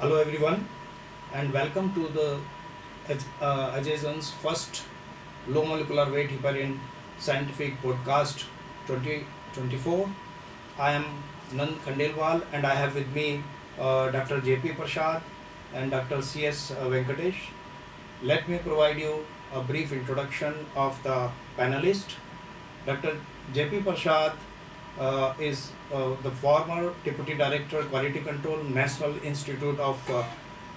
Hello everyone and welcome to the Ajay's first low molecular weight heparin scientific podcast 2024. I am Nand Khandelwal and I have with me Dr. JP Prasad and Dr. CS Venkatesh. Let me provide you a brief introduction of the panelist. Dr. JP Prasad is the former Deputy Director Quality Control, National Institute of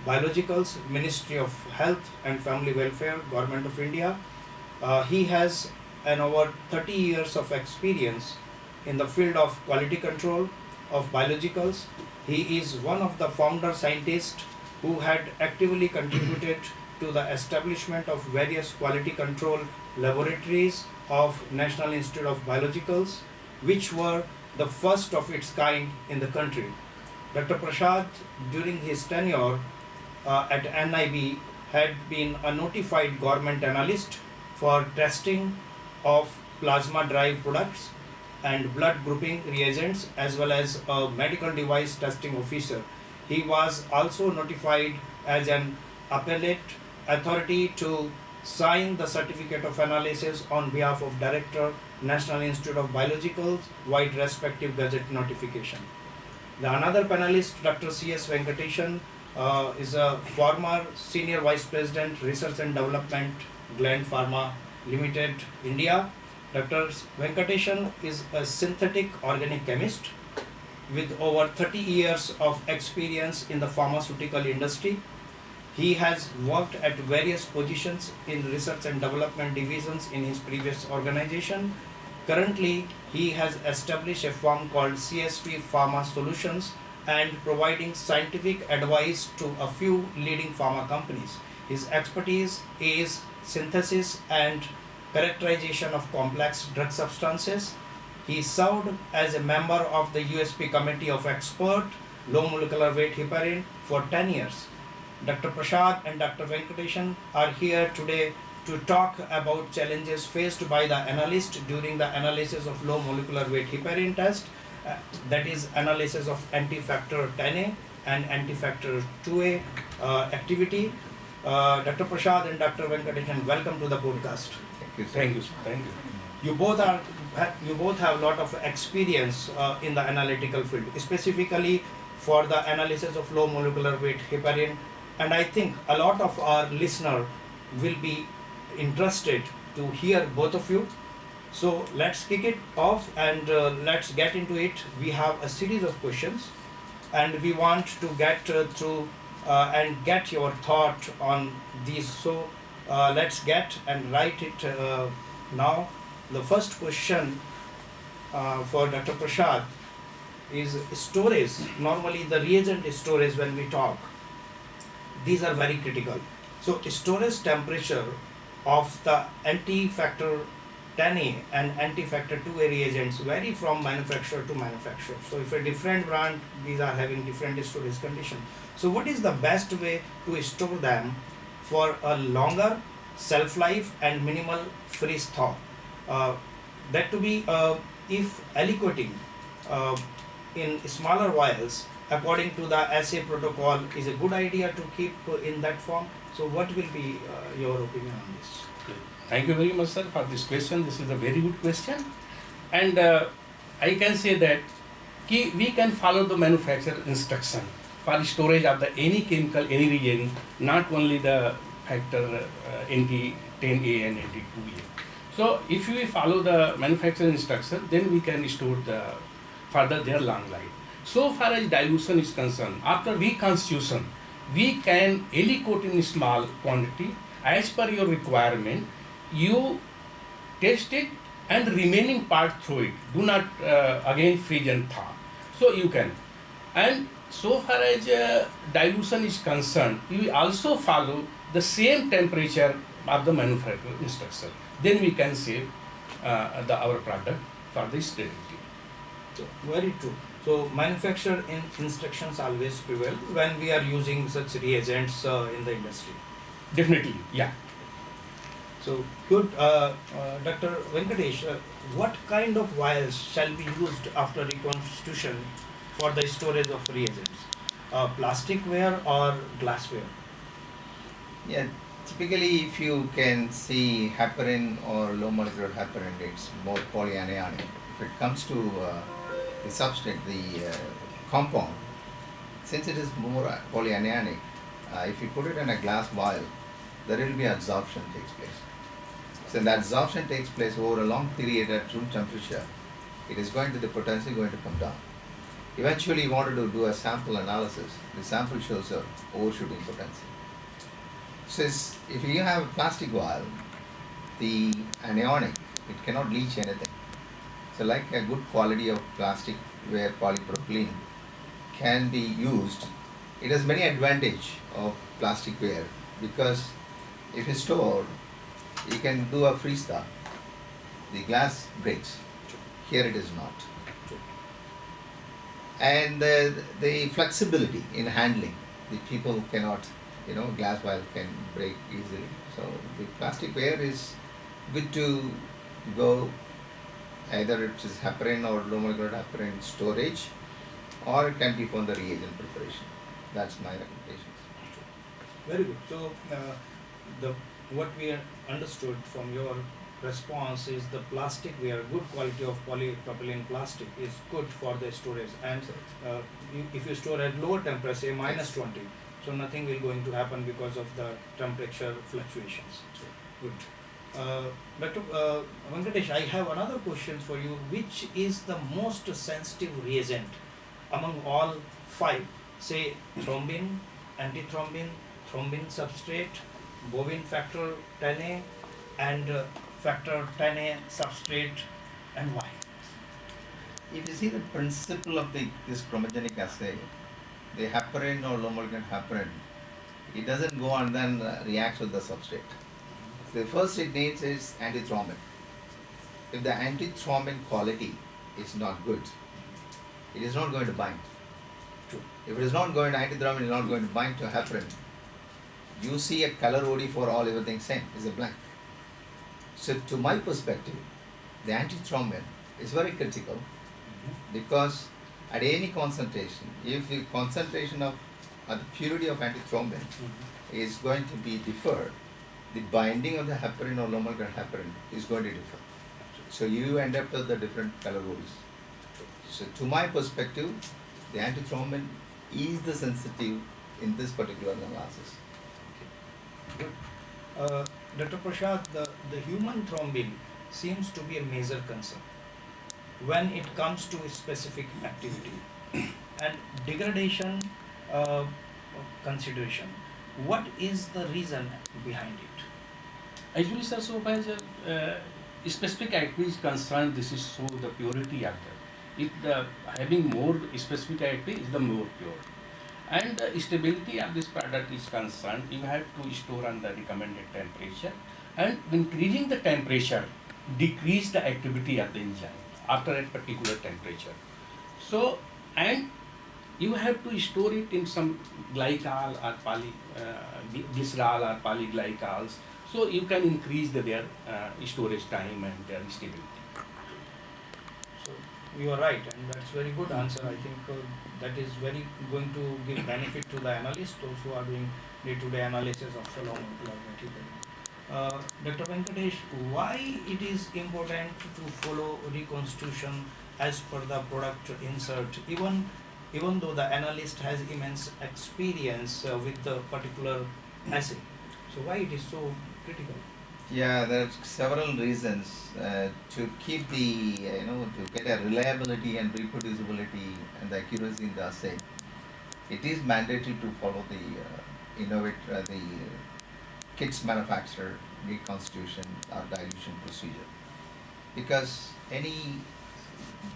Biologicals, Ministry of Health and Family Welfare, Government of India. He has over 30 years of experience in the field of quality control of biologicals. He is one of the founder scientists who had actively contributed to the establishment of various quality control laboratories of National Institute of Biologicals, which were the first of its kind in the country. Dr. Prasad, during his tenure at NIB, had been a notified government analyst for testing of plasma-derived products and blood grouping reagents, as well as a medical device testing officer. He was also notified as an appellate authority to sign the certificate of analysis on behalf of Director, National Institute of Biologicals, via respective gazette notification. The another panelist, Dr. CS Venkateshan, is a former Senior Vice President, Research and Development, Gland Pharma Limited, India. Dr. Venkateshan is a synthetic organic chemist with over 30 years of experience in the pharmaceutical industry. He has worked at various positions in research and development divisions in his previous organization. Currently, he has established a firm called CSP Pharma Solutions and providing scientific advice to a few leading pharma companies. His expertise is synthesis and characterization of complex drug substances. He served as a member of the USP Committee of Expert Low Molecular Weight Heparin for 10 years. Dr. Prasad and Dr. Venkateshan are here today to talk about challenges faced by the analyst during the analysis of low molecular weight heparin test, that is analysis of anti-factor 10A and anti-factor 2A activity. Dr. Prasad and Dr. Venkateshan, welcome to the podcast. Thank you, sir. Thank you. You both have a lot of experience in the analytical field, specifically for the analysis of low molecular weight heparin, and I think a lot of our listener will be interested to hear both of you. So let's kick it off and let's get into it. We have a series of questions and we want to get through and get your thought on these. So let's get and write it now. The first question for Dr. Prasad is storage. Normally the reagent storage, when we talk, these are very critical. So storage temperature of the anti-factor 10A and anti-factor 2A reagents vary from manufacturer to manufacturer. So if a different brand, these are having different storage conditions. So what is the best way to store them for a longer shelf life and minimal freeze thaw? That to be if aliquoting in smaller vials according to the assay protocol is a good idea to keep in that form. So what will be your opinion on this? Thank you very much, sir, for this question. This is a very good question. And I can say that we can follow the manufacturer instruction for storage of the any chemical, any reagent, not only the factor NT10A and NT2A. So if we follow the manufacturer instruction, then we can store the further their long life. So far as dilution is concerned, after reconstitution, we can aliquot in small quantity as per your requirement. You test it and remaining part throw it. Do not again freeze and thaw. So you can. And so far as dilution is concerned, we also follow the same temperature of the manufacturer instruction. Then we can save our product for the sterility. So, very true. So manufacturer instructions always prevail when we are using such reagents in the industry. Definitely, yeah. So good, Dr. Venkatesh, what kind of vials shall be used after reconstitution for the storage of reagents? plasticware or glassware? Yeah, typically if you can see heparin or low molecular heparin, it's more polyanionic. If it comes to the substrate, the compound, since it is more polyanionic, if you put it in a glass vial, there will be absorption takes place. So that absorption takes place over a long period at room temperature. It is going to the potency going to come down. Eventually, you wanted to do a sample analysis. The sample shows a overshooting potency. Says if you have a plastic vial, the anionic, it cannot leach anything. So like a good quality of plastic where polypropylene can be used, it has many advantage of plastic ware because if you store, you can do a freeze thaw. The glass breaks. Here it is not. And the flexibility in handling, the people cannot, glass vial can break easily. So the plastic ware is good to go, either it is heparin or low molecular heparin storage, or it can be for the reagent preparation. That's my recommendations. Very good. So, what we understood from your response is the plasticware, good quality of polypropylene plastic is good for the storage, and if you store at lower temperature, say minus 20, so nothing will going to happen because of the temperature fluctuations. Good. Dr. Venkatesh, I have another question for you. Which is the most sensitive reagent among all five? Say thrombin, antithrombin, thrombin substrate, bovine factor 10A, and factor 10A substrate, and why? If you see the principle of this chromogenic assay, the heparin or low molecular heparin, it doesn't go and then reacts with the substrate. The first it needs is antithrombin. If the antithrombin quality is not good, it is not going to bind. True. If it is not going to antithrombin, is not going to bind to heparin, you see a color OD for all everything same, is a blank. So to my perspective, the antithrombin is very critical because at any concentration, if the concentration of or the purity of antithrombin is going to be differed, the binding of the heparin or low molecular heparin is going to differ. So you end up with the different color ODs. So to my perspective, the antithrombin is the sensitive in this particular analysis. Good. Dr. Prashad, the human thrombin seems to be a major concern when it comes to specific activity and degradation consideration. What is the reason behind it? Actually, sir, so far as specific activity is concerned, this is so the purity of the. If the having more specific activity is the more pure. And the stability of this product is concerned, you have to store on the recommended temperature, and increasing the temperature decrease the activity of the enzyme after a particular temperature. So, and you have to store it in some glycol or glycerol or polyglycols, so you can increase their storage time and their stability. So you are right, and that's very good answer. I think that is very going to give benefit to the analyst, those who are doing day-to-day analysis of the long molecular material. Dr. Venkatesh, why it is important to follow reconstitution as per the product insert, even though the analyst has immense experience with the particular assay? So why it is so critical? Yeah, there are several reasons to keep the, to get a reliability and reproducibility and the accuracy in the assay. It is mandatory to follow the kits manufacturer reconstitution or dilution procedure, because any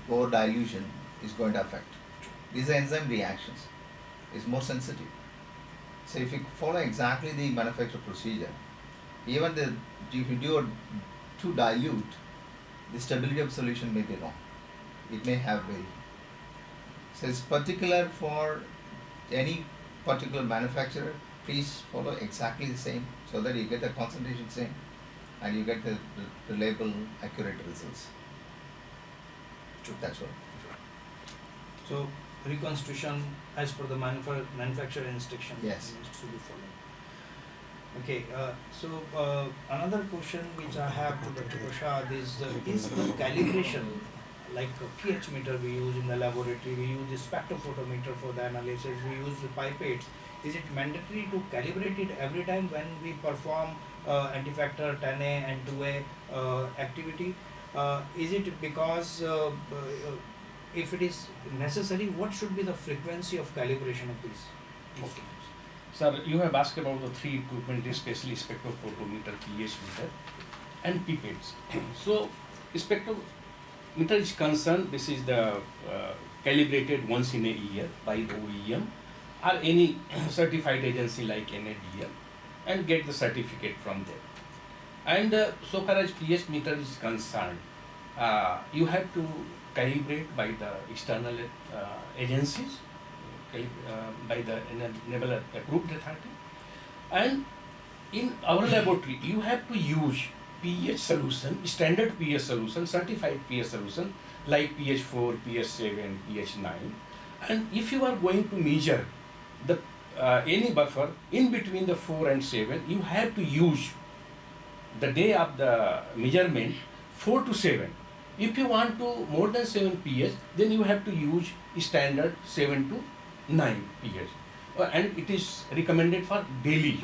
over dilution is going to affect. These are enzyme reactions. It's more sensitive. So if you follow exactly the manufacturer procedure, even if you do too dilute, the stability of solution may be wrong. It may have vary. So it's particular for any particular manufacturer. Please follow exactly the same so that you get the concentration same and you get the reliable, accurate results. True. That's all. So reconstitution as per the manufacturer instruction Yes. needs to be followed. Okay, another question which I have to Dr. Prasad is the calibration, like a pH meter we use in the laboratory, we use the spectrophotometer for the analysis, we use the pipettes. Is it mandatory to calibrate it every time when we perform anti-factor 10A and 2A activity? Is it because if it is necessary, what should be the frequency of calibration of these Okay. Sir, you have asked about the three equipment, especially spectrophotometer, pH meter, and pipettes. So, spectrophotometer is concerned, this is the calibrated once in a year by the OEM or any certified agency like NADL and get the certificate from them. And so far as pH meter is concerned, you have to calibrate by the external agencies, by the enable approved authority, and in our laboratory you have to use pH solution, standard pH solution, certified pH solution like pH 4, pH 7, pH 9, and if you are going to measure the any buffer in between the 4 and 7, you have to use the day of the measurement 4 to 7. If you want to more than 7 pH, then you have to use standard 7 to 9 pH, and it is recommended for daily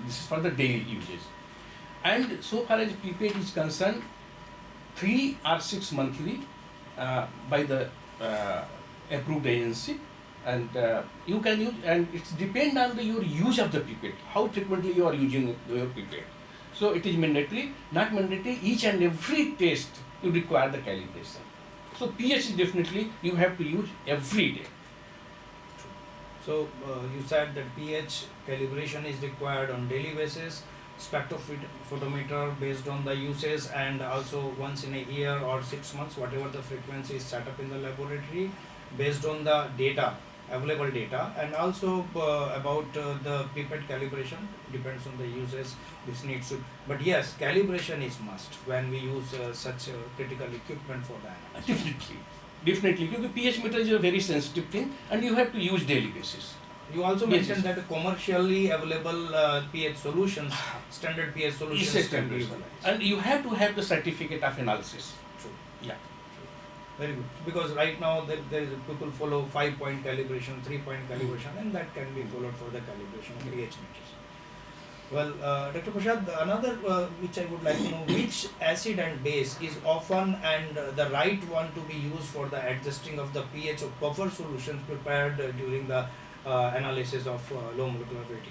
this is for the daily usage. And so far as pipette is concerned, 3 or 6 monthly by the approved agency, and you can use, and it's depend on your use of the pipette, how frequently you are using your pipette. So it is mandatory, not mandatory, each and every test you require the calibration. So pH is definitely you have to use every day. So you said that pH calibration is required on daily basis, spectrophotometer based on the usage, and also once in a year or 6 months, whatever the frequency is set up in the laboratory based on the data, available data, and also about the pipette calibration depends on the usage. This needs to, but yes, calibration is must when we use such critical equipment for the analysis. Definitely, because pH meter is a very sensitive thing, and you have to use daily basis. You also Yes, mentioned yes. that commercially available pH solutions, standard pH solutions Is can be standard, utilized. and you have to have the certificate of analysis. True. Yeah. Very good. Because right now there is people follow 5-point calibration, 3-point calibration, and that can be followed for the calibration of pH meters. Well, Dr. Prasad, another which I would like to know, which acid and base is often and the right one to be used for the adjusting of the pH of buffer solutions prepared during the analysis of low molecular weight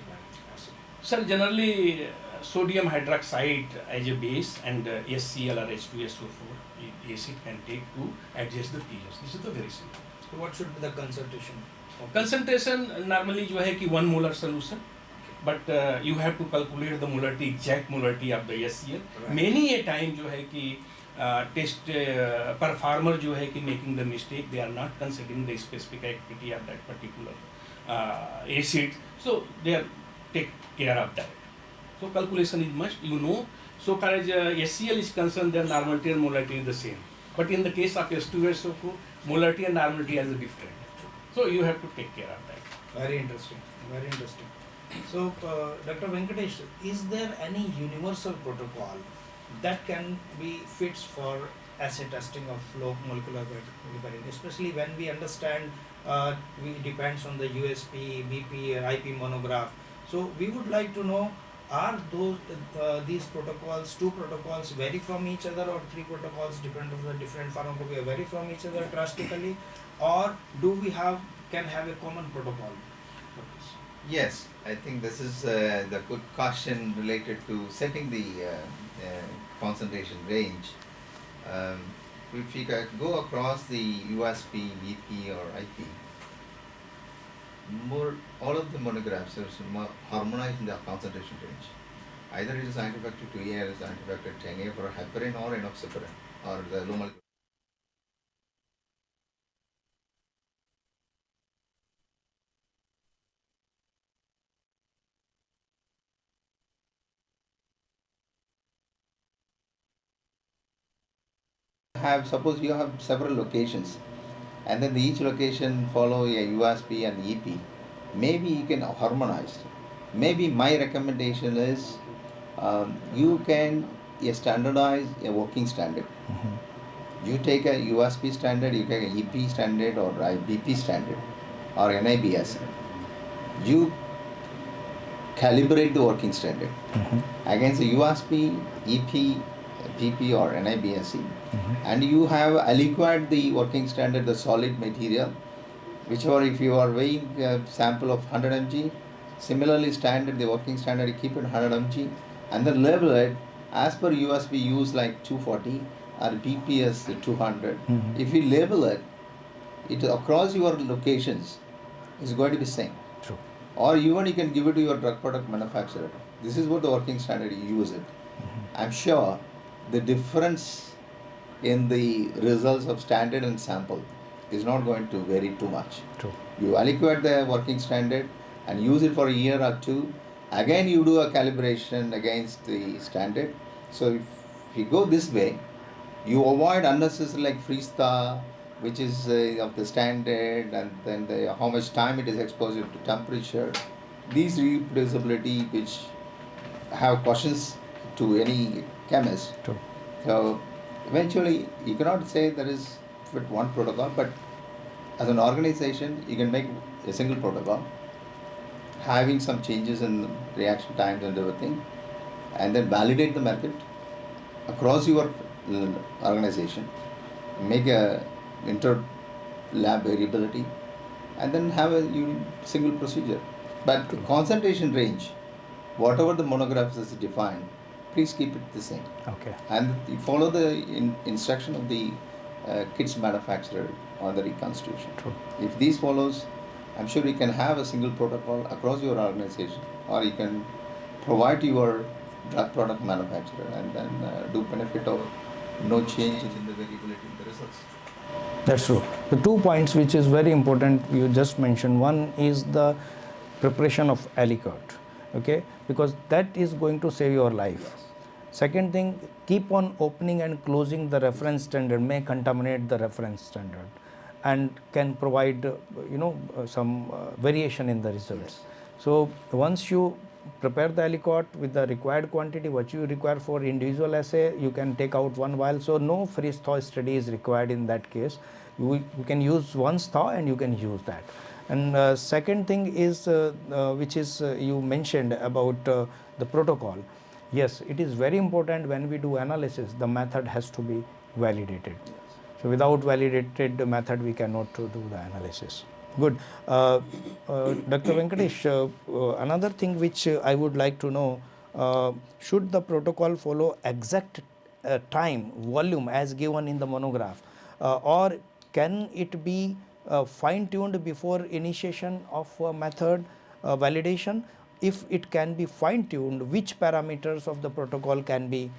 acid? Sir, generally sodium hydroxide as a base and HCl or H2SO4 acid can take to adjust the pH. This is the very simple. So what should be the concentration? Concentration normally जो है कि 1 molar solution, but you have to calculate the molarity, exact molarity of the HCl. Right. Many a time जो है कि test performer जो है कि making the mistake, they are not considering the specific activity of that particular acid, so they are take care of that. So calculation is must, you know. So far as HCl is concerned, their normality and molarity is the same. But in the case of H2SO4, molarity and normality is different. So you have to take care of that. Very interesting. Very interesting. So, Dr. Venkatesh, is there any universal protocol that can be fits for acid testing of low molecular weight heparin, especially when we understand we depends on the USP, BP, IP monograph. So we would like to know, are those these protocols, 2 protocols vary from each other, or 3 protocols depend on the different pharmacopoeia vary from each other drastically, or do we can have a common protocol for this? Yes, I think this is the good question related to setting the concentration range. If you go across the USP, VP or IP, all of the monographs are harmonized in the concentration range. Either it is anti-factor 2A or it is anti-factor 10A for heparin or enoxaparin or the low molecular. Suppose you have several locations, and then each location follow a USB and EP. Maybe you can harmonize. Maybe my recommendation is you can standardize a working standard. You take a USB standard, you take a EP standard or a BP standard or NIBS. You calibrate the working standard against the USB, EP, PP or NIBSC, and you have aliquoted the working standard, the solid material, whichever. If you are weighing a sample of 100 mg, similarly standard, the working standard, you keep it 100 mg, and then label it as per USB use like 240 or BPS 200. If you label it, it across your locations is going to be same. True. Or even you can give it to your drug product manufacturer. This is what the working standard, you use it. I'm sure the difference in the results of standard and sample is not going to vary too much. True. You aliquot the working standard and use it for a year or two. Again, you do a calibration against the standard. So if you go this way, you avoid unnecessary like freeze thaw, which is of the standard, and then how much time it is exposed to temperature. These reproducibility which have questions to any chemist. True. So eventually you cannot say there is fit one protocol, but as an organization you can make a single protocol having some changes in reaction times and everything, and then validate the method across your organization, make a inter lab variability, and then have a single procedure. But the concentration range, whatever the monographs is defined, please keep it the same. Okay. And you follow the instruction of the kits manufacturer on the reconstitution. True. If these follows, I'm sure you can have a single protocol across your organization, or you can provide to your drug product manufacturer and then do benefit of no change in the variability in the results. That's true. The 2 points which is very important you just mentioned. One is the preparation of aliquot, okay, because that is going to save your life. Second thing, keep on opening and closing the reference standard may contaminate the reference standard and can provide some variation in the results. So once you prepare the aliquot with the required quantity what you require for individual assay, you can take out one vial. So no freeze thaw study is required in that case. You can use one thaw and you can use that. And second thing is which is you mentioned about the protocol. Yes, it is very important when we do analysis, the method has to be validated. So without validated method we cannot do the analysis. Good. Dr. Venkatesh, another thing which I would like to know, should the protocol follow exact time, volume as given in the monograph, or can it be fine-tuned before initiation of method validation? If it can be fine-tuned, which parameters of the protocol can be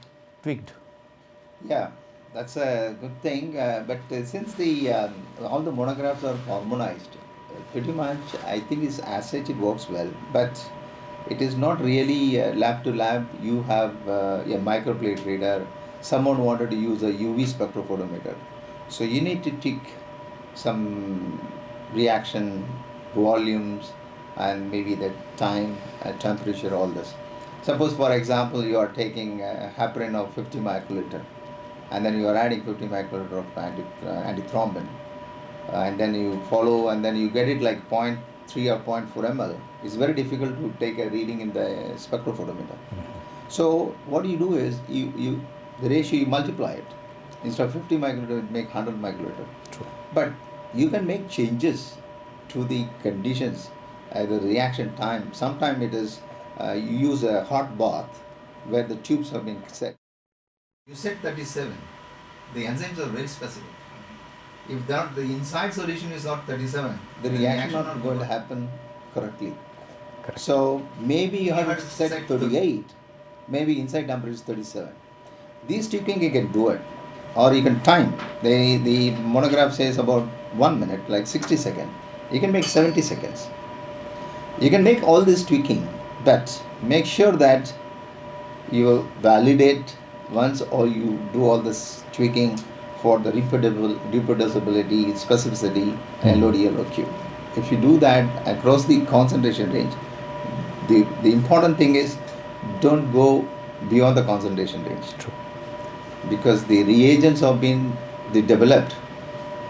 tweaked? Yeah, that's a good thing. But since all the monographs are harmonized, pretty much I think it's as such it works well. But it is not really lab to lab. You have a microplate reader. Someone wanted to use a UV spectrophotometer, so you need to tweak some reaction volumes and maybe the time, temperature, all this. Suppose for example you are taking heparin of 50 microliter and then you are adding 50 microliter of antithrombin, and then you follow and then you get it like 0.3 or 0.4 ml. It's very difficult to take a reading in the spectrophotometer. So what you do is the ratio you multiply it. Instead of 50 microliter, make 100 microliter. True. But you can make changes to the conditions, the reaction time. Sometimes it is you use a hot bath where the tubes have been set. You set 37. The enzymes are very specific. If the inside solution is not 37, the reaction is not going to happen correctly. Correct. So maybe you have to set 38. Maybe inside temperature is 37. These tweaking you can do it, or you can time. The monograph says about 1 minute, like 60 seconds. You can make 70 seconds. You can make all this tweaking, but make sure that you validate once or you do all this tweaking for the reproducibility, specificity, LOD, LOQ. If you do that across the concentration range, the important thing is don't go beyond the concentration range. True. Because the reagents have been developed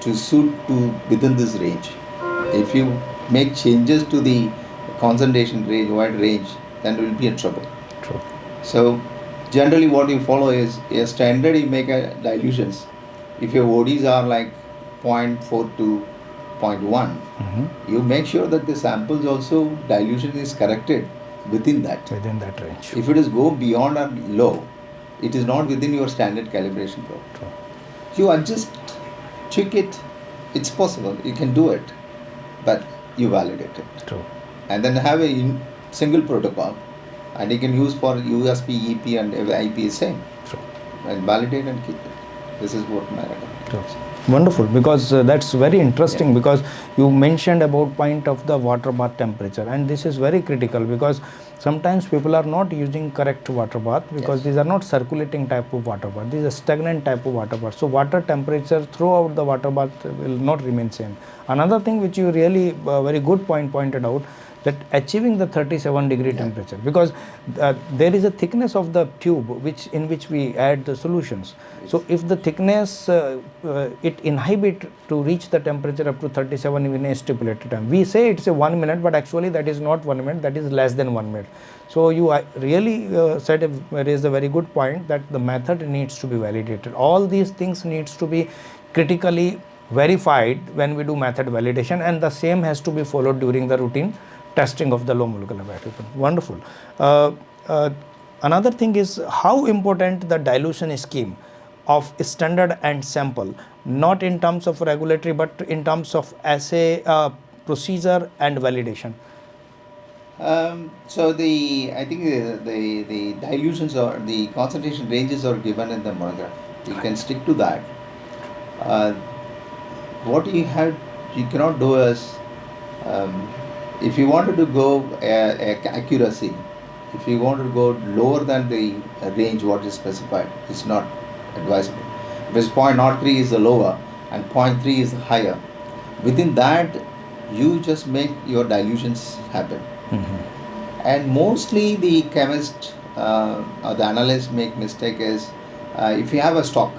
to suit to within this range. If you make changes to the concentration range, wide range, then you will be in trouble. True. So generally what you follow is a standard you make a dilutions. If your ODs are like 0.4 to 0.1, you make sure that the samples also dilution is corrected within that. Within that range. If it is go beyond or low, it is not within your standard calibration curve. True. You adjust, tweak it, it's possible, you can do it, but you validate it. True. And then have a single protocol, and you can use for USB, EP and IP is same. True. And validate and keep it. This is what my recommendation. Wonderful, because that's very interesting, because you mentioned about point of the water bath temperature, and this is very critical because sometimes people are not using correct water bath because these are not circulating type of water bath, these are stagnant type of water bath. So water temperature throughout the water bath will not remain same. Another thing which you really very good point pointed out, that achieving the 37 degree temperature, because there is a thickness of the tube in which we add the solutions. So if the thickness it inhibit to reach the temperature up to 37 in a stipulated time. We say it's a 1 minute, but actually that is not 1 minute, that is less than 1 minute. So you really raised a very good point that the method needs to be validated. All these things needs to be critically verified when we do method validation, and the same has to be followed during the routine testing of the low molecular weight. Wonderful. Another thing is how important the dilution scheme of standard and sample, not in terms of regulatory but in terms of assay procedure and validation. So I think the dilutions or the concentration ranges are given in the monograph. You can stick to that. What you cannot do is, if you wanted to go accuracy, if you want to go lower than the range what is specified, it's not advisable. Because 0.03 is the lower and 0.3 is the higher. Within that, you just make your dilutions happen. And mostly the chemist or the analyst make mistake is, if you have a stock,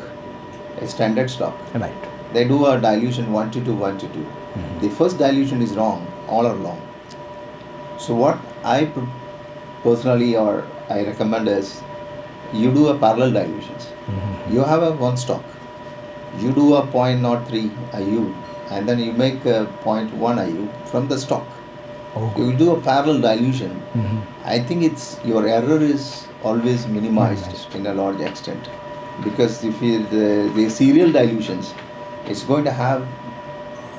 a standard stock, Right. they do a dilution 1 to 2, 1 to 2. The first dilution is wrong all along. So what I personally or I recommend is, you do a parallel dilutions. You have a one stock, you do a 0.03 IU and then you make a 0.1 IU from the stock. You do a parallel dilution. I think your error is always minimized in a large extent, because if the serial dilutions, it's going to have,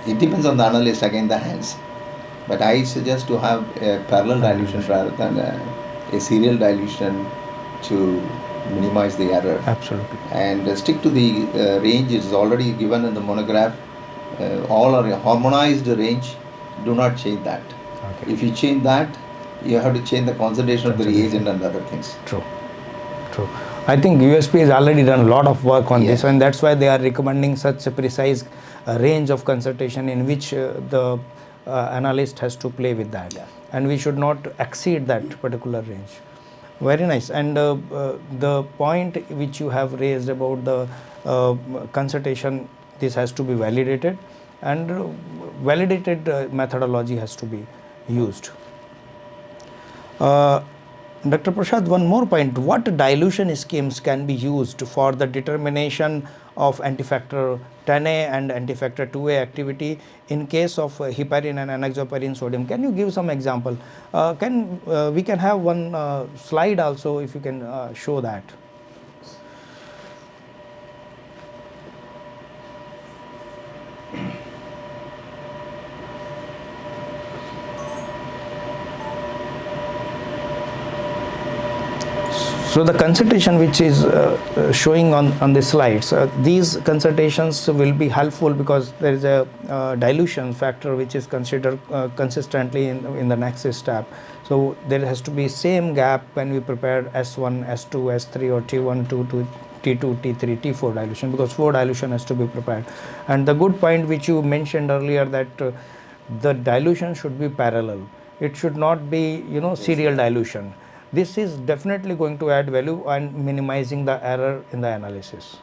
it depends on the analyst, again the hands, but I suggest to have a parallel dilution rather than a serial dilution to minimize the error. Absolutely. And stick to the range. It is already given in the monograph. All are a harmonized range. Do not change that. Okay. If you change that, you have to change the concentration of the reagent and other things. True. I think USP has already done a lot of work on this, and that's why they are recommending such a precise range of concentration in which the analyst has to play with that. And we should not exceed that particular range. Very nice. And the point which you have raised about the concentration, this has to be validated, and validated methodology has to be used. Dr. Prasad, one more point. What dilution schemes can be used for the determination of antifactor 10A and antifactor 2A activity in case of heparin and enoxaparin sodium? Can you give some example? We can have one slide also, if you can show that. So the concentration which is showing on the slides, these concentrations will be helpful because there is a dilution factor which is considered consistently in the next step. So there has to be same gap when we prepare S1, S2, S3 or T1 to T2, T3, T4 dilution, because 4 dilution has to be prepared. And the good point which you mentioned earlier, that the dilution should be parallel. It should not be, serial dilution. This is definitely going to add value and minimizing the error in the analysis.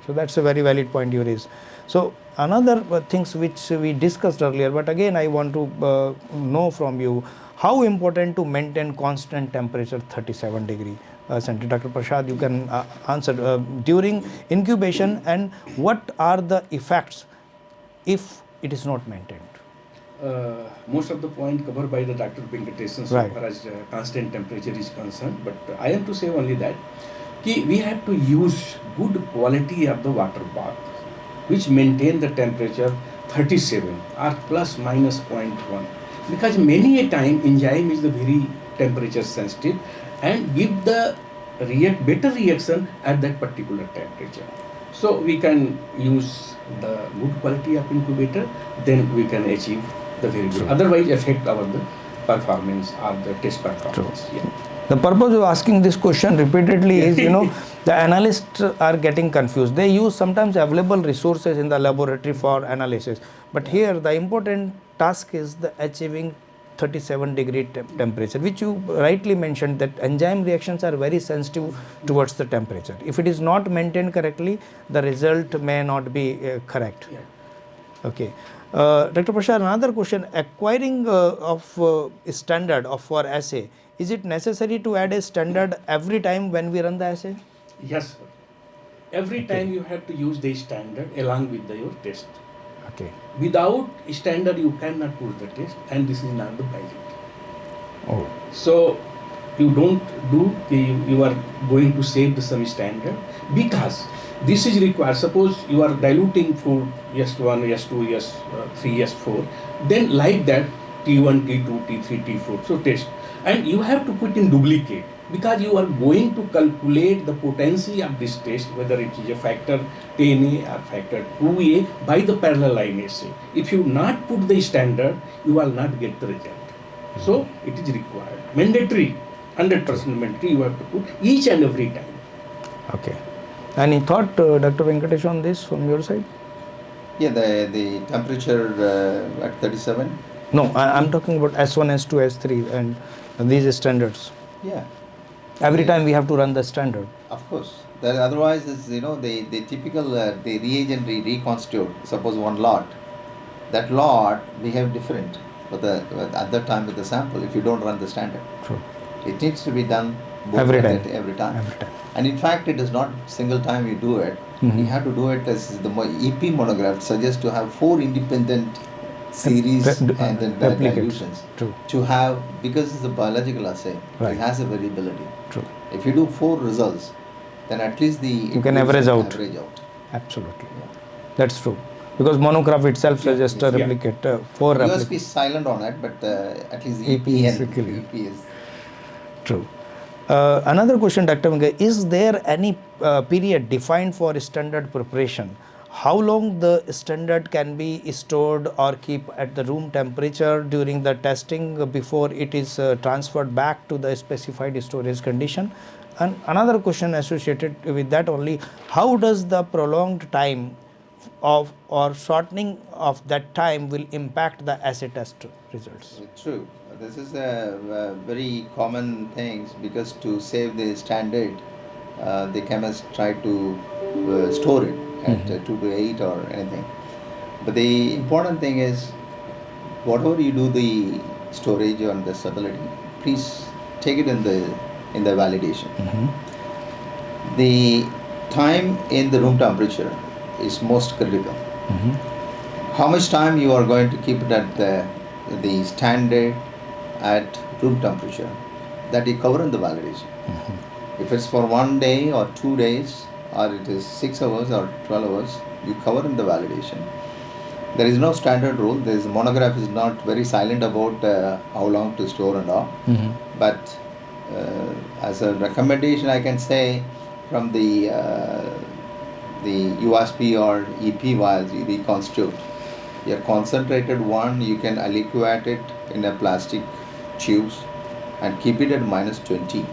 So that's a very valid point you raise. So another things which we discussed earlier, but again I want to know from you, how important to maintain constant temperature 37 degree centigrade. Dr. Prasad, you can answer during incubation, and what are the effects if it is not maintained? Most of the point covered by the Dr. Venkatesan so Right. far as constant temperature is concerned, but I am to say only that we have to use good quality of the water bath which maintain the temperature 37 or plus minus 0.1, because many a time enzyme is the very temperature sensitive and give the better reaction at that particular temperature. So we can use the good quality of incubator, then we can achieve the very good. True. Otherwise affect our the performance or the test performance. True. The purpose of asking this question repeatedly is, the analysts are getting confused. They use sometimes available resources in the laboratory for analysis. But here the important task is the achieving 37 degree temperature, which you rightly mentioned, that enzyme reactions are very sensitive towards the temperature. If it is not maintained correctly, the result may not be correct. Yeah. Okay. Dr. Prasad, another question, acquiring of standard for assay, is it necessary to add a standard every time when we run the assay? Yes, sir. Every time you have to use the standard along with your test. Okay. Without standard you cannot put the test, and this is not the pilot. Oh. So you don't do, you are going to save the some standard, because this is required. Suppose you are diluting for S1, S2, S3, S4, then like that T1, T2, T3, T4, so test. And you have to put in duplicate, because you are going to calculate the potency of this test, whether it is a factor 10A or factor 2A by the parallel line assay. If you not put the standard, you will not get the result. So it is required, mandatory, 100% mandatory, you have to put each and every time. Okay. Any thought, Dr. Venkatesh, on this from your side? Yeah, the temperature at 37. No, I'm talking about S1, S2, S3 and these standards. Yeah. Every time we have to run the standard. Of course. Otherwise, it's, the typical the reagent reconstitute. Suppose one lot, that lot behave different at that time with the sample. If you don't run the standard, True. it needs to be done Every time. Every time. Every time. And in fact, it is not single time you do it. Mhm. You have to do it as the EP monograph suggests to have 4 independent series and then replicates. dilutions. True. To have, because it's a biological assay, Right. it has a variability. True. If you do 4 results, then at least You can average out. Absolutely. Yeah. That's true. Because monograph itself suggests a Yeah. replicate, 4 You must replicates. be silent on it, but at least EP is clear. EP is. True. Another question, Dr. Venkatesh, is there any period defined for standard preparation? How long the standard can be stored or keep at the room temperature during the testing before it is transferred back to the specified storage condition? And another question associated with that only, how does the prolonged time of or shortening of that time will impact the assay test results? True. This is a very common thing, because to save the standard, the chemists try to store it at 2 to 8 or anything. But the important thing is, whatever you do the storage on the stability, please take it in the validation. The time in the room temperature is most critical. How much time you are going to keep it at the standard at room temperature, that you cover in the validation. If it's for 1 day or 2 days, or it is 6 hours or 12 hours, you cover in the validation. There is no standard rule. The monograph is not very silent about how long to store and all. But as a recommendation, I can say, from the USP or EP vials you reconstitute, your concentrated one, you can aliquate it in a plastic tubes and keep it at -20.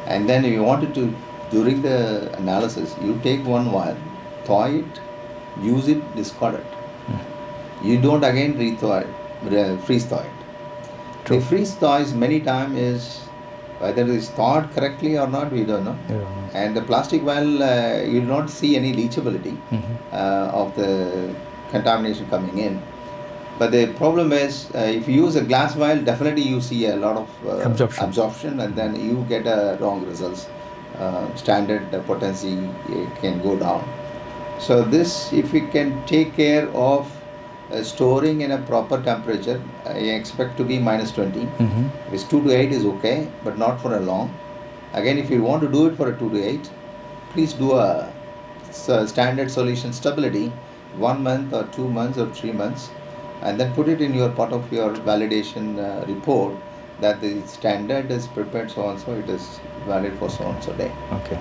And then if you wanted to during the analysis, you take one vial, thaw it, use it, discard it. You don't again re-thaw it, freeze thaw it. True. The freeze thaw is many times is whether it is thawed correctly or not, we don't know. And the plastic vial, you do not see any leachability of the contamination coming in. But the problem is, if you use a glass vial, definitely you see a lot of absorption, and then you get wrong results. Standard potency can go down. So this, if we can take care of storing in a proper temperature, I expect to be -20. If it's 2 to 8 is okay, but not for a long. Again, if you want to do it for a 2 to 8, please do a standard solution stability, 1 month or 2 months or 3 months, and then put it in your part of your validation report that the standard is prepared so and so, it is valid for so and so day. Okay.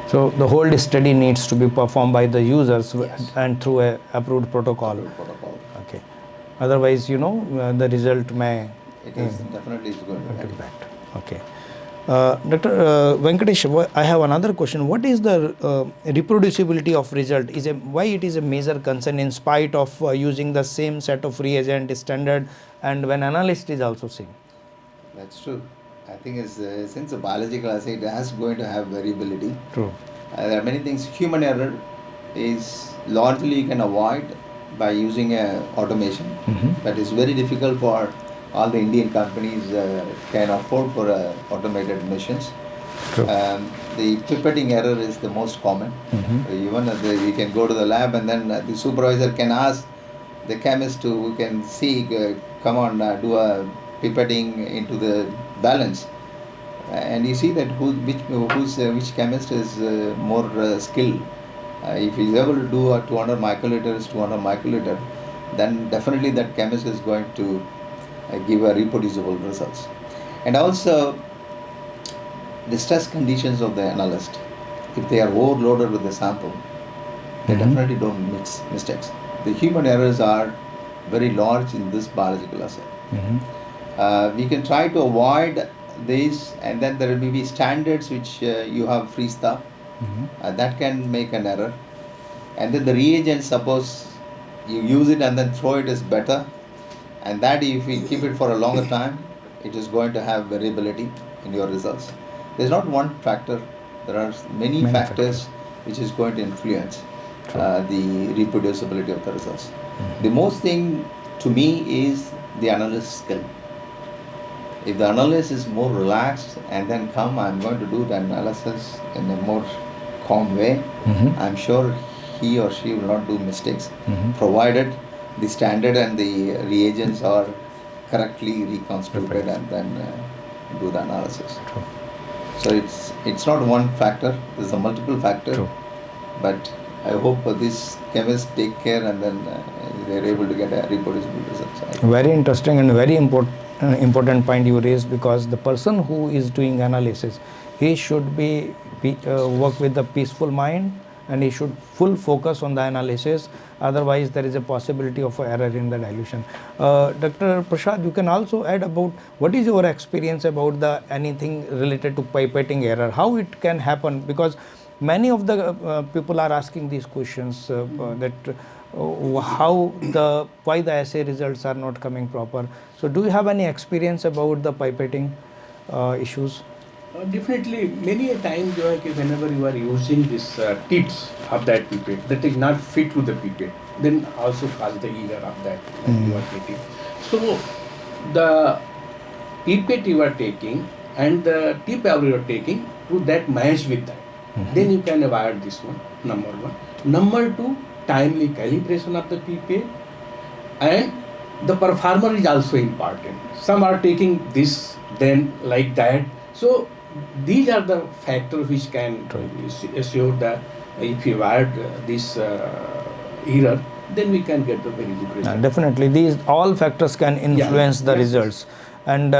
So the whole study needs to be performed by the users and through a approved protocol. Okay. Otherwise, the result may. It is definitely going to impact. Okay. Dr. Venkatesh, I have another question. What is the reproducibility of result? Why it is a major concern in spite of using the same set of reagent standard and when analyst is also same? That's true. I think since the biological assay it is going to have variability. True. There are many things. Human error is largely you can avoid by using automation. But it's very difficult for all the Indian companies can afford for automated machines. True. The pipetting error is the most common. Even we can go to the lab and then the supervisor can ask the chemist who can see, come on, do a pipetting into the balance. And you see that which chemist is more skilled. If he is able to do 200 microliter, then definitely that chemist is going to give a reproducible results. And also the stress conditions of the analyst. If they are overloaded with the sample, they definitely don't make mistakes. The human errors are very large in this biological assay. We can try to avoid these, and then there will be standards which you have freeze thaw. That can make an error. And then the reagent, suppose you use it and then throw it, is better. And that if you keep it for a longer time, it is going to have variability in your results. There's not one factor. There are many factors which is going to influence the reproducibility of the results. The most thing to me is the analyst skill. If the analyst is more relaxed and then I'm going to do the analysis in a more calm way, I'm sure he or she will not do mistakes, provided the standard and the reagents are correctly reconstituted and then do the analysis. True. So it's not one factor, there's a multiple factor. True. But I hope these chemists take care and then they're able to get a reproducible results. Very interesting and very important point you raised, because the person who is doing analysis, he should be work with a peaceful mind and he should full focus on the analysis. Otherwise, there is a possibility of error in the dilution. Dr. Prasad, you can also add about what is your experience about anything related to pipetting error, how it can happen, because many of the people are asking these questions that why the assay results are not coming proper. So, do you have any experience about the pipetting issues? Definitely, many a time whenever you are using this tips of that pipette that is not fit to the pipette, then also cause the error of that you are getting. So the pipette you are taking and the tip you are taking to that match with that, then you can avoid this one, number one. Number two, timely calibration of the pipette, and the performer is also important. Some are taking this, then like that. So these are the factors which can assure that if you add this error, then we can get the very good result. Definitely, these all factors can influence the results. and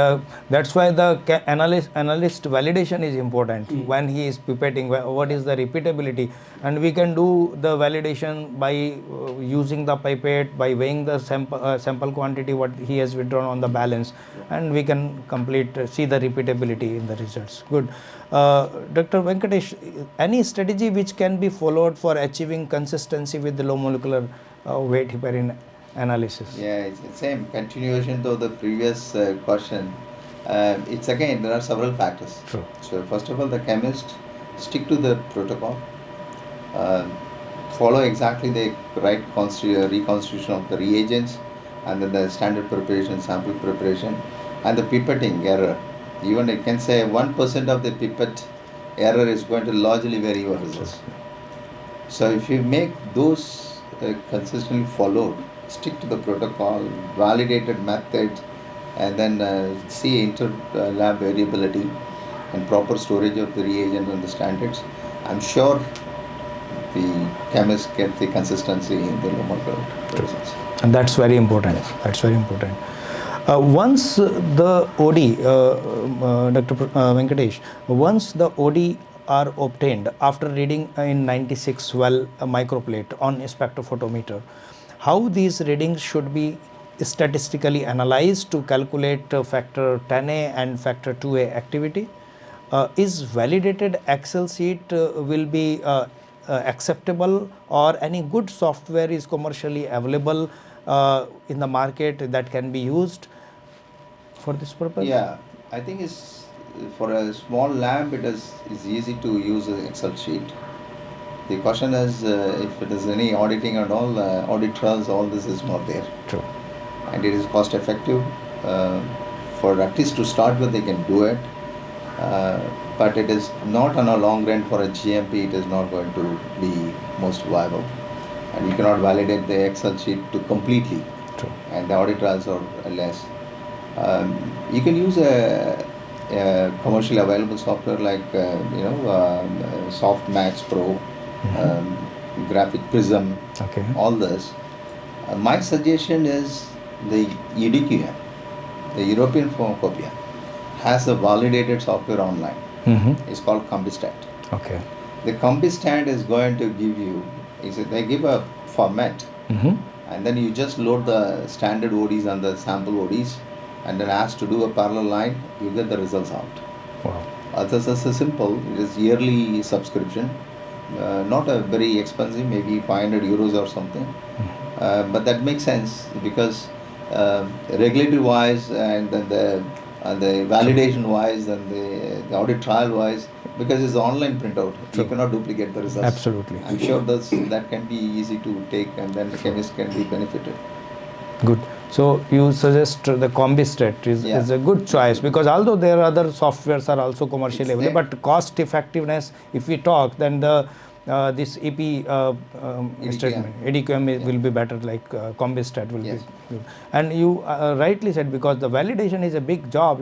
that's why the analyst validation is important when he is pipetting. What is the repeatability, and we can do the validation by using the pipette, by weighing the sample quantity what he has withdrawn on the balance, and we can see the repeatability in the results. Good. Dr. Venkatesh, any strategy which can be followed for achieving consistency with the low molecular weight heparin analysis? Yeah, it's the same continuation to the previous question. It's again, there are several factors. True. So first of all, the chemist stick to the protocol, follow exactly the right reconstitution of the reagents, and then the standard preparation, sample preparation, and the pipetting error. Even I can say 1% of the pipette error is going to largely vary your results. So if you make those consistently followed, stick to the protocol, validated method, and then see inter-lab variability and proper storage of the reagent and the standards, I'm sure the chemists get the consistency in the low molecular results. And that's very important. Yes. That's very important. Once the OD, Dr. Venkatesh, once the OD are obtained after reading in 96 well microplate on a spectrophotometer, how these readings should be statistically analyzed to calculate factor 10A and factor 2A activity? Is validated Excel sheet will be acceptable, or any good software is commercially available in the market that can be used for this purpose? Yeah, I think it's for a small lab. It's easy to use an Excel sheet. The question is if it is any auditing and all audit trials, all this is not there. True. And it is cost effective. For at least to start with, they can do it. But it is not on a long run for a GMP. It is not going to be most viable, and you cannot validate the Excel sheet to completely. True. And the audit trials are less. You can use a commercially available software like Softmax Pro, Graphic Prism, Okay. all this. My suggestion is the EDQM, the European Pharmacopoeia, has a validated software online. It's called Combistat. Okay. The Combistat is going to give you, they give a format, and then you just load the standard ODs and the sample ODs, and then ask to do a parallel line, you get the results out. Wow. This is simple. It is yearly subscription, not a very expensive, maybe 500 euros or something. But that makes sense because regulatory wise and then the validation wise and the audit trial wise, because it's online printout, True. you cannot duplicate the results. Absolutely. I'm sure that can be easy to take, and then the chemist can be benefited. Good. So you suggest the Combistat is a good choice, because although there are other softwares are also commercially available, but cost effectiveness, if we talk, then the this EP statement, EDQM will be better, like Combistat will be good. And you rightly said, because the validation is a big job,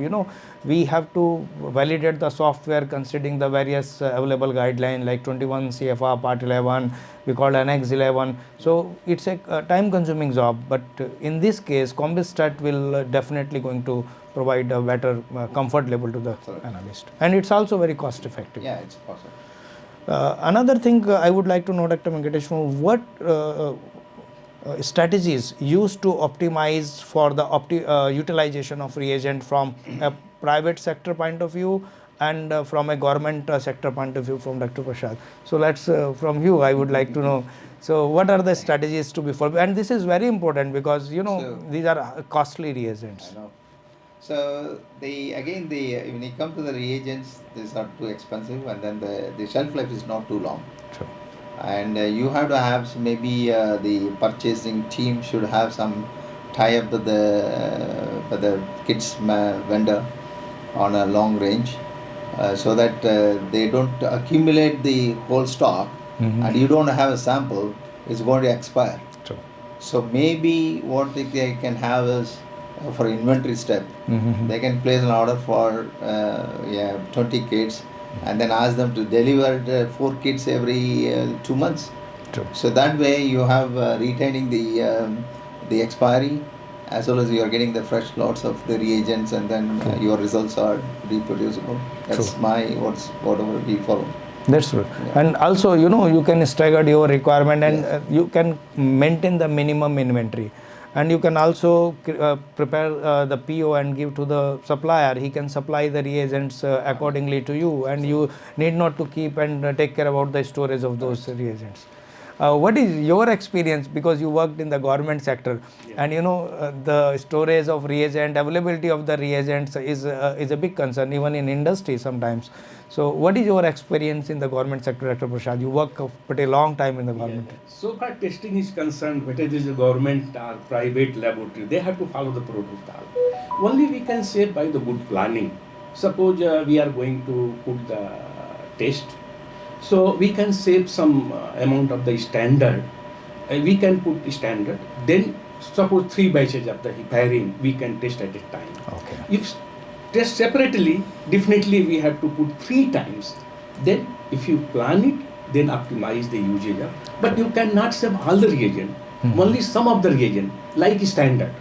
we have to validate the software considering the various available guidelines like 21 CFR Part 11, we call Annex 11. So it's a time consuming job, but in this case Combistat will definitely going to provide a better comfort level to the analyst, and it's also very cost effective. Yeah, it's possible. Another thing I would like to know, Dr. Venkatesh, what strategies used to optimize for the utilization of reagent from a private sector point of view and from a government sector point of view from Dr. Prasad. So let's from you, I would like to know. So what are the strategies to be followed? And this is very important because these are costly reagents. I know. So when you come to the reagents, these are too expensive, and then the shelf life is not too long. True. And you have to have maybe the purchasing team should have some tie up with the kits vendor on a long range, so that they don't accumulate the whole stock, and you don't have a sample, it's going to expire. True. So maybe what they can have is, for inventory step, they can place an order for 20 kits, and then ask them to deliver 4 kits every 2 months. True. So that way you have retaining the expiry, as well as you are getting the fresh lots of the reagents, and then your results are reproducible. That's whatever we follow. That's true. Yeah. And also, you can stagger your requirement, and you can maintain the minimum inventory. And you can also prepare the PO and give to the supplier. He can supply the reagents accordingly to you, and you need not to keep and take care about the storage of those reagents. What is your experience, because you worked in the government sector, and the storage of reagent, availability of the reagents is a big concern even in industry sometimes. So what is your experience in the government sector, Dr. Prasad? You work a pretty long time in the government. So far testing is concerned, whether it is a government or private laboratory, they have to follow the protocol. Only we can say by the good planning. Suppose we are going to put the test, so we can save some amount of the standard. We can put the standard. Then suppose 3 batches of the heparin we can test at a time. Okay. If test separately, definitely we have to put 3 times. Then if you plan it, then optimize the usage of. But you cannot save all the reagent, only some of the reagent, like standard.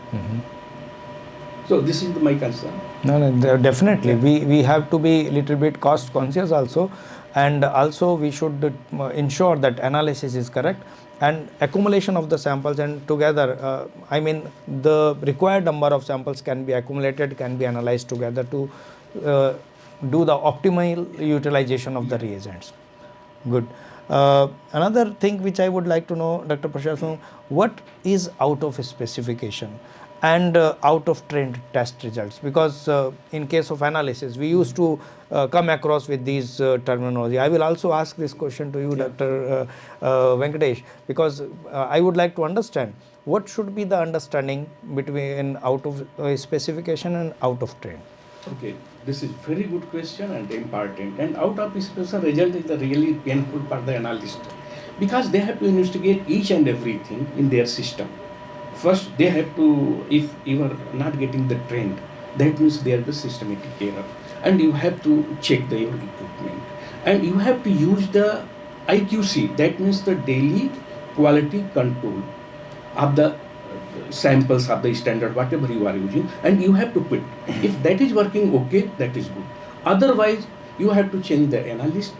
So this is my concern. No, definitely. We have to be little bit cost conscious also, and also we should ensure that analysis is correct and accumulation of the samples, and together, the required number of samples can be accumulated, can be analyzed together to do the optimal utilization of the reagents. Good. Another thing which I would like to know, Dr. Prasad, what is out of specification and out of trend test results? Because in case of analysis, we used to come across with these terminology. I will also ask this question to you, Dr. Venkatesh, because I would like to understand what should be the understanding between out of specification and out of trend. Okay, this is very good question and important. And out of specification result is the really painful for the analyst, because they have to investigate each and everything in their system. First, they have to, if you are not getting the trend, that means there is the systematic error. And you have to check your equipment. And you have to use the IQC, that means the daily quality control of the samples of the standard, whatever you are using, and you have to quit. If that is working okay, that is good. Otherwise, you have to change the analyst.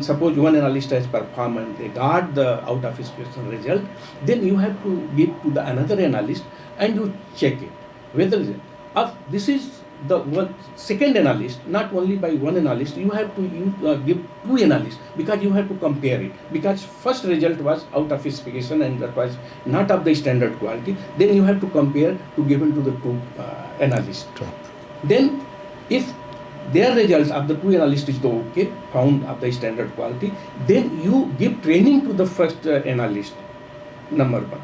Suppose one analyst has performed and they got the out of specification result, then you have to give to the another analyst and you check it whether this is the one second analyst, not only by one analyst. You have to give 2 analysts, because you have to compare it, because first result was out of specification and that was not of the standard quality. Then you have to compare to given to the 2 analysts. Then if their results of the 2 analysts is the okay, found of the standard quality, then you give training to the first analyst, number 1.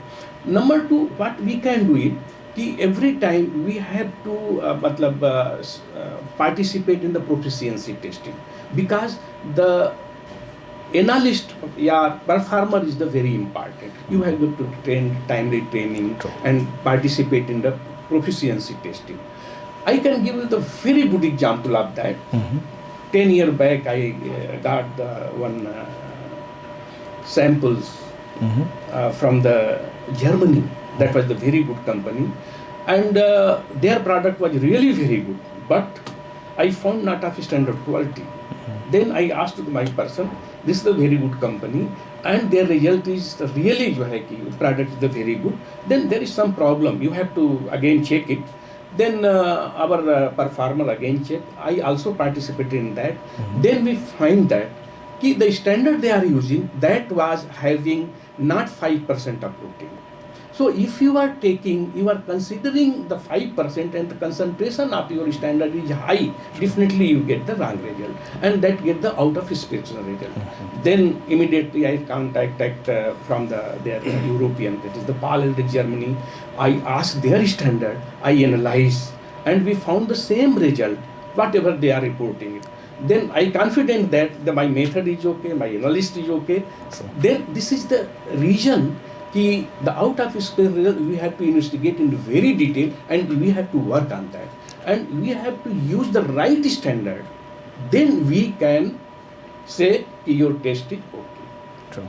Number 2, what we can do it, every time we have to participate in the proficiency testing, because the analyst performer is the very important. You have to train timely training and participate in the proficiency testing. I can give you the very good example of that. 10 years back, I got the one samples from the Germany. That was the very good company, and their product was really very good. But I found not of standard quality. Then I asked my person, this is a very good company, and their result is really product is very good. Then there is some problem. You have to again check it. Then our performer again check. I also participated in that. Then we find that the standard they are using, that was having not 5% of protein. So if you are considering the 5% and the concentration of your standard is high, definitely you get the wrong result, and that get the out of specification result. Then immediately I contacted from their European, that is the Paul Germany. I asked their standard, I analyzed, and we found the same result, whatever they are reporting it. Then I confident that my method is okay, my analyst is okay. Then this is the reason the out of space result we have to investigate in very detail, and we have to work on that, and we have to use the right standard. Then we can say your test is okay.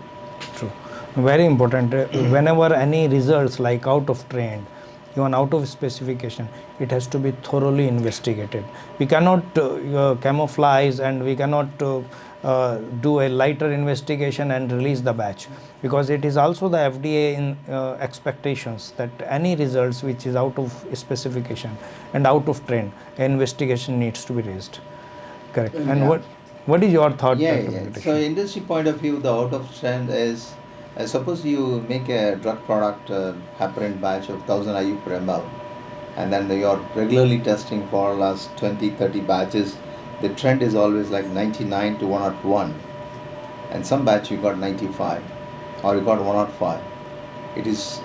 True. Very important. Whenever any results like out of trend even out of specification, it has to be thoroughly investigated. We cannot camouflage, and we cannot do a lighter investigation and release the batch, because it is also the FDA in expectations that any results which is out of specification and out of trend, investigation needs to be raised. Correct. And Yeah. what is your thought? Yeah, Dr. yeah. Venkatesh? So industry point of view, the out of trend is, suppose you make a drug product, heparin batch of 1000 IU per ml, and then you're regularly testing for last 20, 30 batches. The trend is always like 99 to 101, and some batch you got 95, or you got 105. It is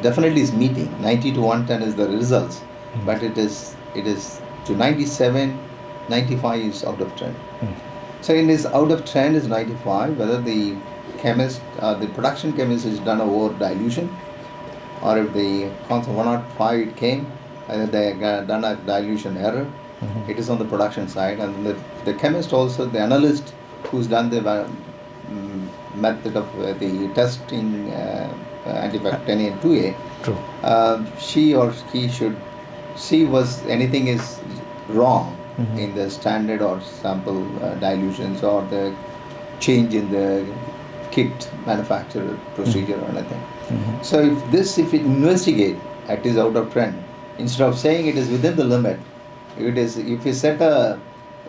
definitely is meeting 90 to 110 is the results, but it is to 97, 95 is out of trend. So in this out of trend is 95, whether the chemist, the production chemist has done a over dilution, or if the concept 105 it came, and they done a dilution error. It is on the production side, and the chemist also, the analyst who's done the method of the testing antibacterial and 2A, True. she or he should see was anything is wrong in the standard or sample dilutions, or the change in the kit manufacturer procedure or anything. So if it investigate, it is out of trend. Instead of saying it is within the limit, if you set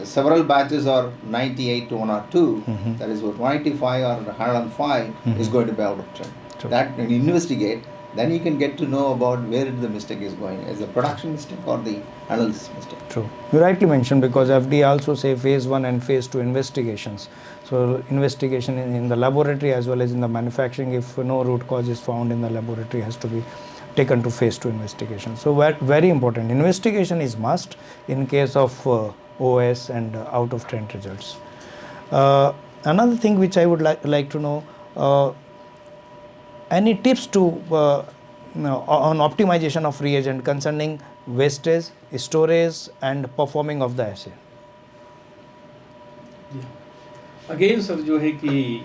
several batches or 98 to 102, that is what 185 or 105 is going to be out of trend. True. That when you investigate, then you can get to know about where the mistake is going, is a production mistake or the analysis mistake. True. You rightly mentioned, because FDA also say phase 1 and phase 2 investigations. So investigation in the laboratory as well as in the manufacturing, if no root cause is found in the laboratory, has to be taken to phase 2 investigation. So very important. Investigation is must in case of OS and out of trend results. Another thing which I would like to know, any tips to on optimization of reagent concerning wastage, storage and performing of the assay? Again, sir, जो है कि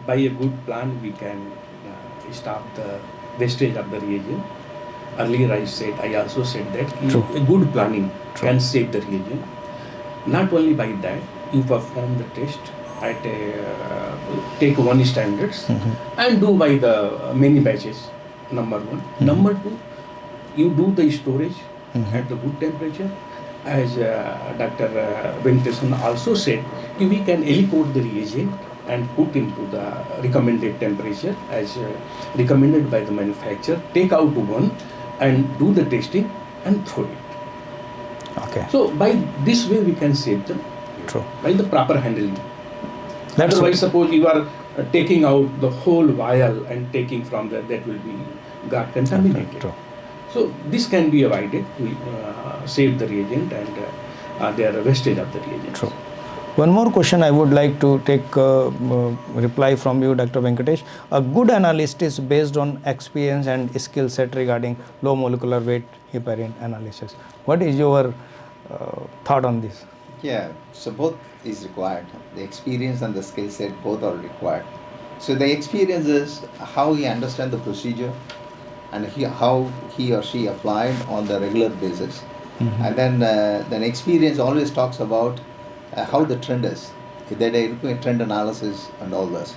by a good plan we can stop the wastage of the reagent. Earlier I also said that True. a good planning True. can save the reagent. Not only by that, you perform the test at take one standards and do by the many batches. Number one. Number two, you do the storage at the good temperature. As Dr. Venkatesan also said, we can aliquot the reagent and put into the recommended temperature as recommended by the manufacturer. Take out one and do the testing and throw it. Okay. So by this way we can save them. True. By the proper handling. That's Otherwise, suppose you are taking out the whole vial and taking from that will be got contaminated. True. So this can be avoided. We save the reagent and their wastage of the reagent. True. One more question I would like to take reply from you, Dr. Venkatesh. A good analyst is based on experience and skill set regarding low molecular weight heparin analysis. What is your thought on this? Yeah, so both is required. The experience and the skill set both are required. So the experience is how he understands the procedure and how he or she applied on the regular basis. And then experience always talks about how the trend is. That they do a trend analysis and all this.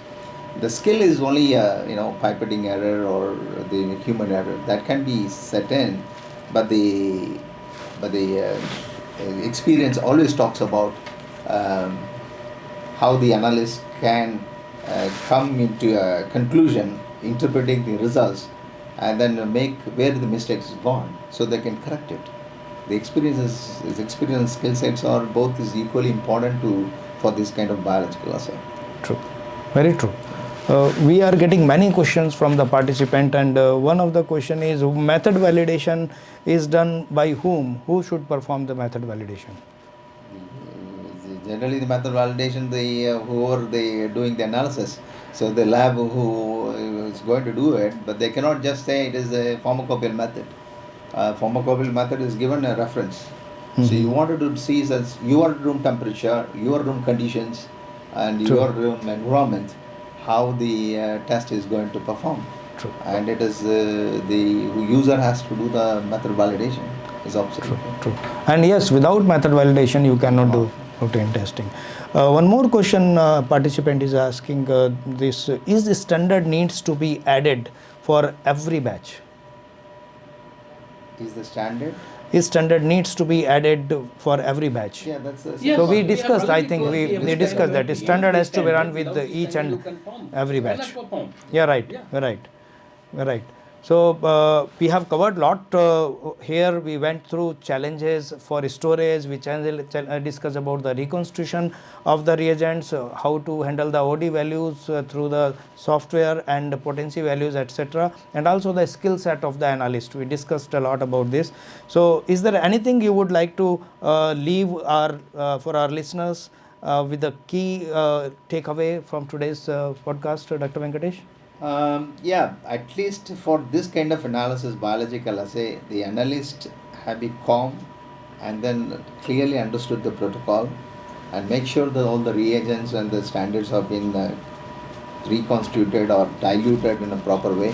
The skill is only pipetting error or the human error that can be set in, but the experience always talks about how the analyst can come into a conclusion, interpreting the results, and then make where the mistakes is gone, so they can correct it. The experience and skill sets are both is equally important for this kind of biological assay. True, very true. We are getting many questions from the participant, and one of the question is method validation is done by whom? Who should perform the method validation? Generally, the method validation, whoever they doing the analysis, so the lab who is going to do it, but they cannot just say it is a pharmacopoeial method. Pharmacopoeial method is given a reference. So you wanted to see as your room temperature, your room conditions, and True. your room environment, how the test is going to perform. True. And it is the user has to do the method validation. Is observed. True. And yes, without method validation, you cannot do routine testing. One more question participant is asking this: is the standard needs to be added for every batch? Is the standard? Is standard needs to be added for every batch? Yeah, that's the Yes. So we have discussed, I already think told we every discussed that standard, standard has to be run without with the each standard and you can perform. every You cannot batch. perform. Yeah, right. Yeah. You're right. So we have covered lot here. We went through challenges for storage. We discussed about the reconstitution of the reagents, how to handle the OD values through the software and potency values, etc. And also the skill set of the analyst. We discussed a lot about this. So is there anything you would like to leave for our listeners with the key takeaway from today's podcast, Dr. Venkatesh? Yeah, at least for this kind of analysis, biological assay, the analyst have been calm and then clearly understood the protocol and make sure that all the reagents and the standards have been reconstituted or diluted in a proper way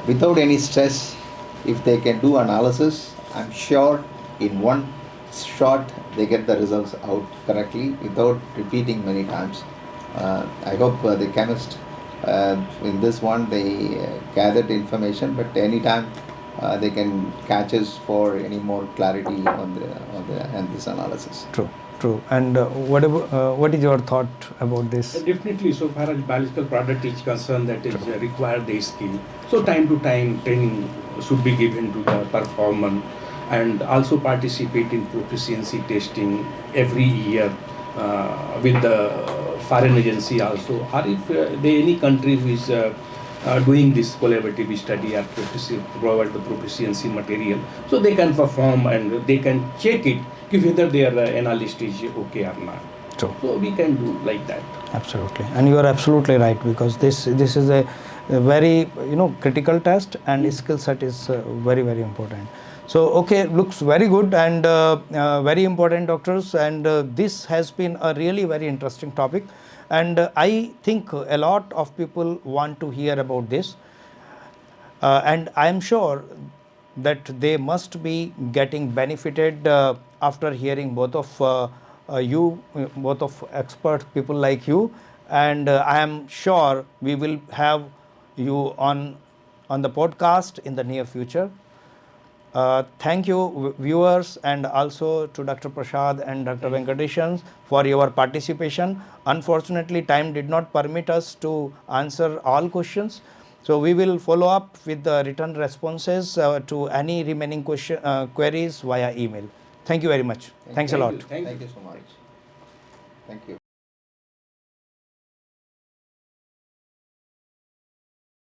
without any stress. If they can do analysis, I'm sure in one shot they get the results out correctly without repeating many times. I hope the chemist in this one they gathered information, but anytime they can catch us for any more clarity on this analysis. True. And what is your thought about this? Definitely, so far as biological product is concerned, that is require the skill. So time to time training should be given to the performer, and also participate in proficiency testing every year with the foreign agency also, or if any country who is doing this collaborative study or provide the proficiency material, so they can perform and they can check it whether their analyst is okay or not. True. So we can do like that. Absolutely, and you are absolutely right, because this is a very critical test, and skill set is very important. So okay, looks very good and very important, doctors, and this has been a really very interesting topic, and I think a lot of people want to hear about this, and I am sure that they must be getting benefited after hearing both of you, both of expert people like you, and I am sure we will have you on the podcast in the near future. Thank you, viewers, and also to Dr. Prasad and Dr. Venkateshan for your participation. Unfortunately, time did not permit us to answer all questions. So we will follow up with the written responses to any remaining queries via email. Thank you very much. Thanks a lot. Thank you. Thank you so much. Thank you.